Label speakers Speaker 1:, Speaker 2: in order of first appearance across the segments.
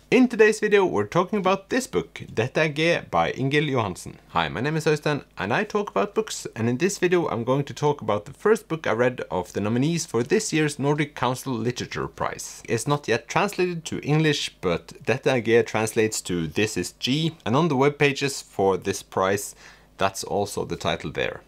Speaker 1: In today's video we're talking about this book, Dette by Inghill Johansen. Hi, my name is Øystein and I talk about books, and in this video I'm going to talk about the first book I read of the nominees for this year's Nordic Council Literature Prize. It's not yet translated to English, but Dette translates to This is G, and on the web pages for this prize that's also the title there.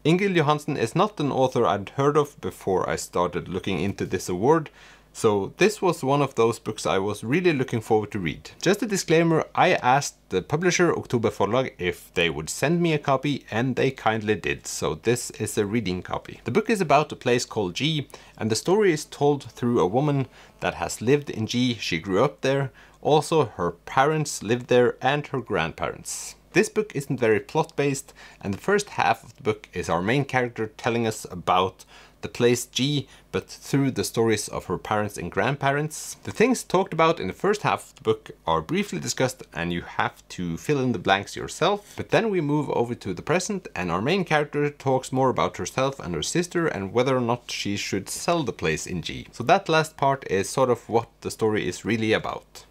Speaker 1: Inghill Johansen is not an author I'd heard of before I started looking into this award, so this was one of those books I was really looking forward to read. Just a disclaimer, I asked the publisher Oktober Forlag if they would send me a copy, and they kindly did, so this is a reading copy. The book is about a place called G, and the story is told through a woman that has lived in G. She grew up there, also her parents lived there and her grandparents. This book isn't very plot based, and the first half of the book is our main character telling us about the place G, but through the stories of her parents and grandparents. The things talked about in the first half of the book are briefly discussed and you have to fill in the blanks yourself. But then we move over to the present and our main character talks more about herself and her sister and whether or not she should sell the place in G. So that last part is sort of what the story is really about.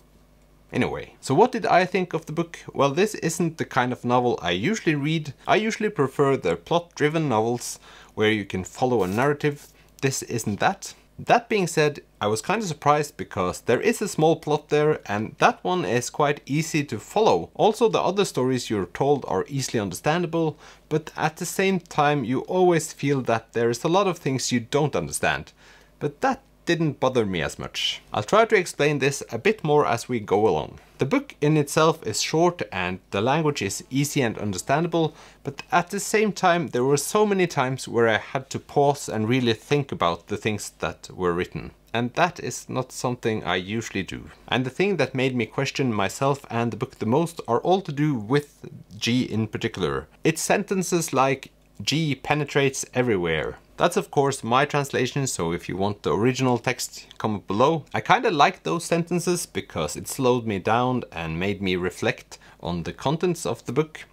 Speaker 1: Anyway, so what did I think of the book? Well, this isn't the kind of novel I usually read. I usually prefer the plot-driven novels where you can follow a narrative. This isn't that. That being said, I was kind of surprised because there is a small plot there and that one is quite easy to follow. Also, the other stories you're told are easily understandable, but at the same time you always feel that there is a lot of things you don't understand. But that didn't bother me as much. I'll try to explain this a bit more as we go along. The book in itself is short and the language is easy and understandable, but at the same time there were so many times where I had to pause and really think about the things that were written. And that is not something I usually do. And the thing that made me question myself and the book the most are all to do with G in particular. It's sentences like G penetrates everywhere. That's of course my translation, so if you want the original text, comment below. I kinda liked those sentences because it slowed me down and made me reflect on the contents of the book.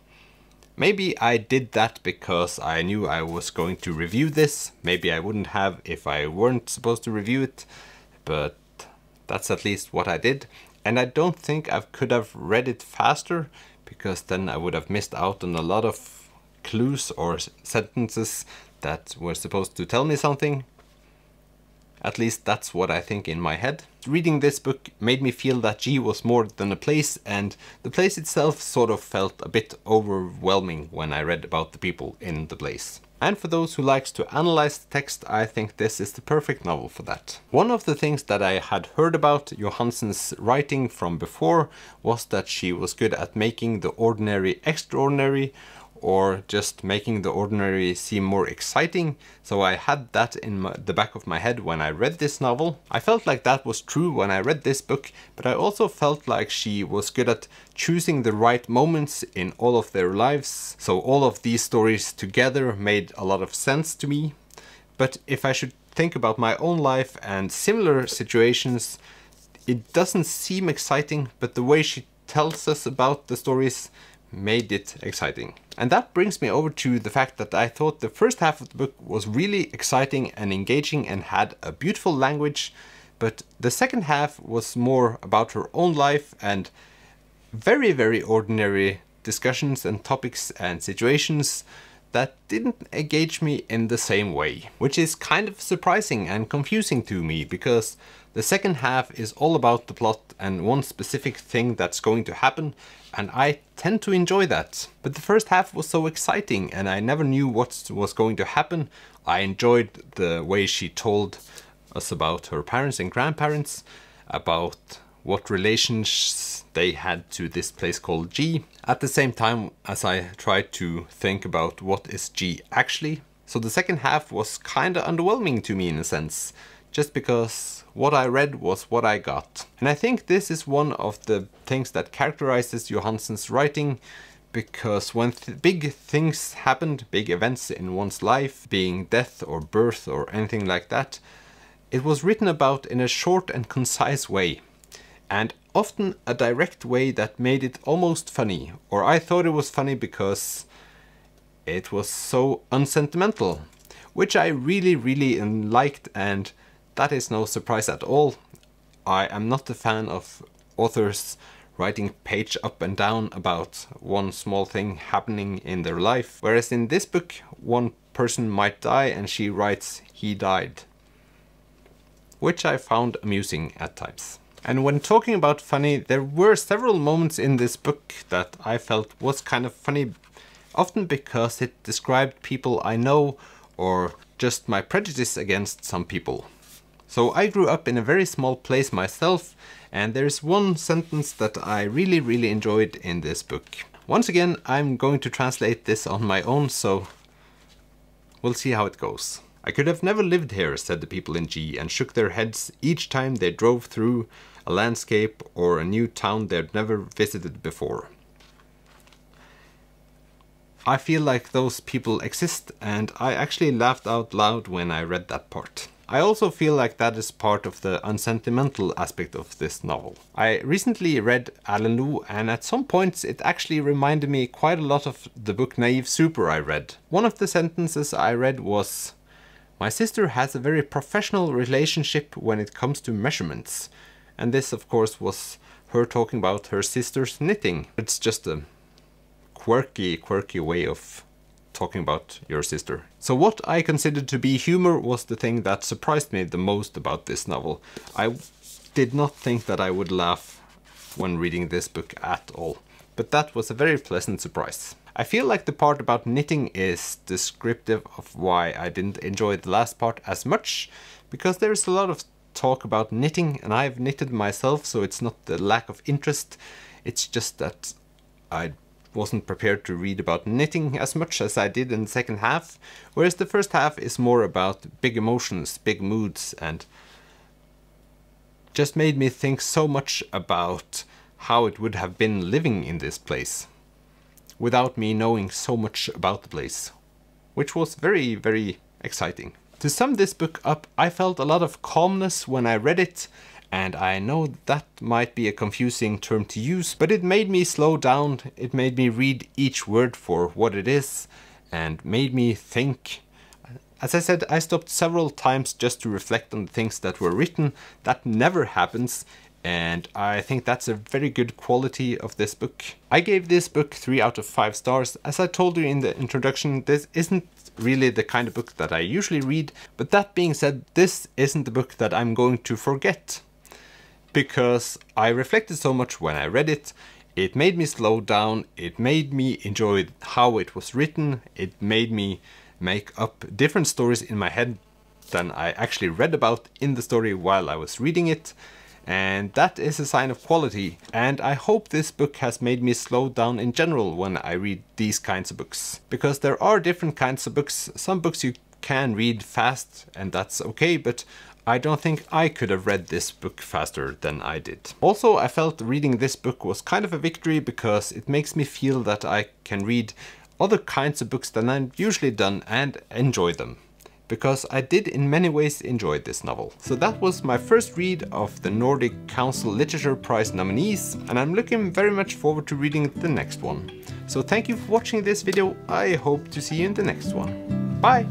Speaker 1: Maybe I did that because I knew I was going to review this. Maybe I wouldn't have if I weren't supposed to review it, but that's at least what I did. And I don't think I could have read it faster, because then I would have missed out on a lot of clues or sentences that were supposed to tell me something. At least that's what I think in my head. Reading this book made me feel that G was more than a place, and the place itself sort of felt a bit overwhelming when I read about the people in the place. And for those who likes to analyze the text, I think this is the perfect novel for that. One of the things that I had heard about Johansen's writing from before was that she was good at making the ordinary extraordinary, or just making the ordinary seem more exciting, so I had that in the back of my head when I read this novel. I felt like that was true when I read this book, but I also felt like she was good at choosing the right moments in all of their lives, so all of these stories together made a lot of sense to me. But if I should think about my own life and similar situations, it doesn't seem exciting, but the way she tells us about the stories made it exciting. And that brings me over to the fact that I thought the first half of the book was really exciting and engaging and had a beautiful language, but the second half was more about her own life and very, very ordinary discussions and topics and situations that didn't engage me in the same way, which is kind of surprising and confusing to me, because the second half is all about the plot and one specific thing that's going to happen, and I tend to enjoy that. But the first half was so exciting and I never knew what was going to happen. I enjoyed the way she told us about her parents and grandparents, about what relations they had to this place called G, at the same time as I tried to think about what is G actually. So the second half was kinda underwhelming to me in a sense, just because what I read was what I got. And I think this is one of the things that characterizes Johansen's writing, because when big things happened, big events in one's life, being death or birth or anything like that, it was written about in a short and concise way, and often a direct way that made it almost funny, or I thought it was funny because it was so unsentimental, which I really liked, and that is no surprise at all. I am not a fan of authors writing page up and down about one small thing happening in their life, whereas in this book one person might die and she writes "he died," which I found amusing at times. And when talking about funny, there were several moments in this book that I felt was kind of funny, often because it described people I know or just my prejudice against some people. So I grew up in a very small place myself, and there's one sentence that I really enjoyed in this book. Once again, I'm going to translate this on my own, so we'll see how it goes. "I could have never lived here," said the people in G, and shook their heads each time they drove through a landscape or a new town they'd never visited before. I feel like those people exist, and I actually laughed out loud when I read that part. I also feel like that is part of the unsentimental aspect of this novel. I recently read Alan Lu, and at some points it actually reminded me quite a lot of the book Naive Super I read. One of the sentences I read was, "My sister has a very professional relationship when it comes to measurements." And this, of course, was her talking about her sister's knitting. It's just a quirky way of talking about your sister. So what I considered to be humor was the thing that surprised me the most about this novel. I did not think that I would laugh when reading this book at all, but that was a very pleasant surprise. I feel like the part about knitting is descriptive of why I didn't enjoy the last part as much, because there's a lot of talk about knitting, and I've knitted myself, so it's not the lack of interest, it's just that I wasn't prepared to read about knitting as much as I did in the second half, whereas the first half is more about big emotions, big moods, and just made me think so much about how it would have been living in this place without me knowing so much about the place, which was very exciting. To sum this book up, I felt a lot of calmness when I read it, and I know that might be a confusing term to use, but it made me slow down, it made me read each word for what it is, and made me think. As I said, I stopped several times just to reflect on the things that were written. That never happens, and I think that's a very good quality of this book. I gave this book 3 out of 5 stars. As I told you in the introduction, this isn't really the kind of book that I usually read, but that being said, this isn't the book that I'm going to forget, because I reflected so much when I read it. It made me slow down, it made me enjoy how it was written, it made me make up different stories in my head than I actually read about in the story while I was reading it, and that is a sign of quality, and I hope this book has made me slow down in general when I read these kinds of books, because there are different kinds of books. Some books you can read fast and that's okay, but I don't think I could have read this book faster than I did. Also, I felt reading this book was kind of a victory because it makes me feel that I can read other kinds of books than I've usually done and enjoy them, because I did in many ways enjoy this novel. So that was my first read of the Nordic Council Literature Prize nominees, and I'm looking very much forward to reading the next one. So thank you for watching this video. I hope to see you in the next one. Bye!